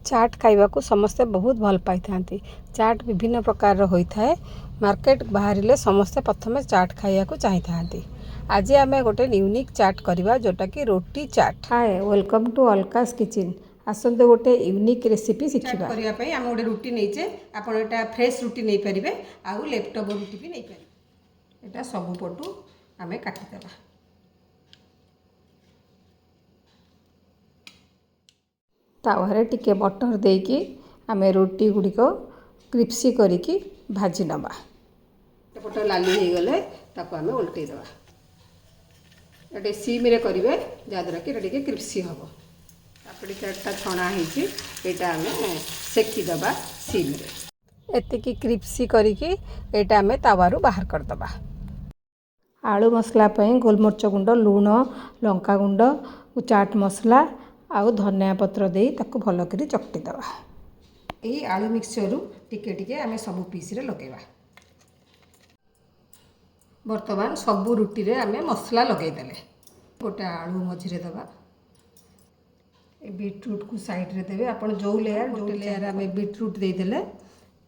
चाट खाइबा को समस्ते बहुत भल पाई थांती। चाट विभिन्न प्रकार होता है। मार्केट बाहर समस्ते प्रथम चाट खाइबा को चाही थांती। आज आम गोटे यूनिक चाट करवा जोटा कि रोटी chaat. Hi welcome to Alka's kitchen. आसंते गोटे यूनिक रेसिपी शिखा करने आम गोटे रुटी नहींचे आपटा फ्रेश रुटी नहीं पारे आउ लेफ्ट ओवर रुटी भी नहीं पारे। यहाँ सबू पटू आम काटिदेवा। तावारे टिके बटर देकी आमे रोटी गुड़िक क्रिप्सी करिकी भाजी नबा। पट लाली हो गले ताको आमे उल्टे देवा। ये सीम रे करिवे जाद्वारा कि टिके क्रिप्सी हम। पापड़ी चाटा छणा होती यहाँ आमे सेकी दबा सीम रे। एतिकी क्रिप्सी करिकी यहाँ आमे तावारू बाहर कर दबा। आलू मसला पई गोलमरच गुंड लूण लंका गुंड चाट मसला आउ धनिया पत्र दे ताको भल करी चकटी दबा। यही आलू मिक्सचर टिके टिके आमे सबु पीस रे लगेबा। वर्तमान सबु रुटी रे आमे मसला लगे देले। गोटे आलू मझिरे दबा। ए बीटरूट को साइड रे देबे। आपण जो लेयर आमे बीटरूट दे देले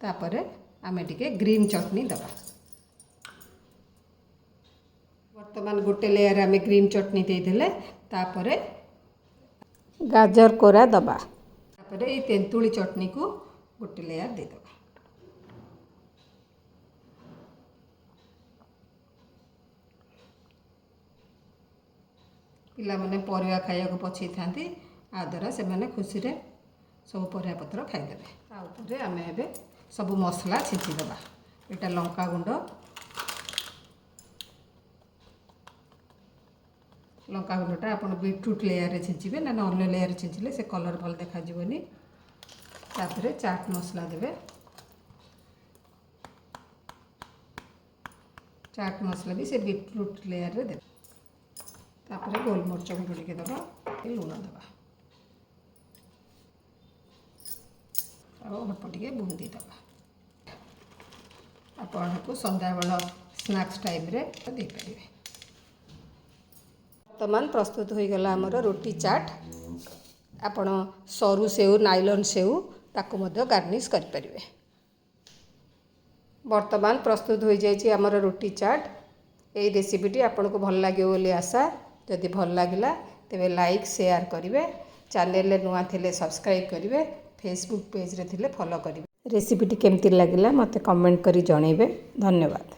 तापरे आमे टिके ग्रीन चटनी दबा। वर्तमान गोटे लेयर आमे ग्रीन चटनी दे देले तापरे गाजर कोरा दबा। तापरे ये तेंतुली चटनी को गोटे लेयर दे दबा। पिला माने परिवा खाइया को पछई थांती आ द्वारा से माने खुशी रे सब परिवा पत्र खाइ देबे। ता ऊपर आमे एबे सब मसला छिंची दबा। एटा लंका गुंड लंका गुंडटा आप बीटरूट लेयर छिंचे ना अन्य लेयर छिंचले से कलर भल देखा जीवनी। तापरे चाट मसला देवे। चाट मसला भी से बीटरूट लेयर रे देवे। तापरे गोलमरच गुंड टिके दबा लूण दबा और अल्प टिके बुंदी दबा। आपण को संध्या बेला स्नैक्स टाइम रे दे पारिबे। वर्तमान प्रस्तुत हो गला आमर रोटी चाट। आपण सरू सेऊ नाइलन सेऊ ताको मध्य गार्निश कर परिबे। वर्तमान प्रस्तुत हो जाइए आमर रोटी चाट। यही रेसिपीटी आपन को भल लगे बोली आशा। जदि भल लगिला तेबे लाइक शेयर करिवे। चैनल रे नुआ थिले सब्सक्राइब करिवे। फेसबुक पेज रे थिले फॉलो करिवे। रेसिपीटी केमती लगिला मते कमेंट करी जणैबे। धन्यवाद।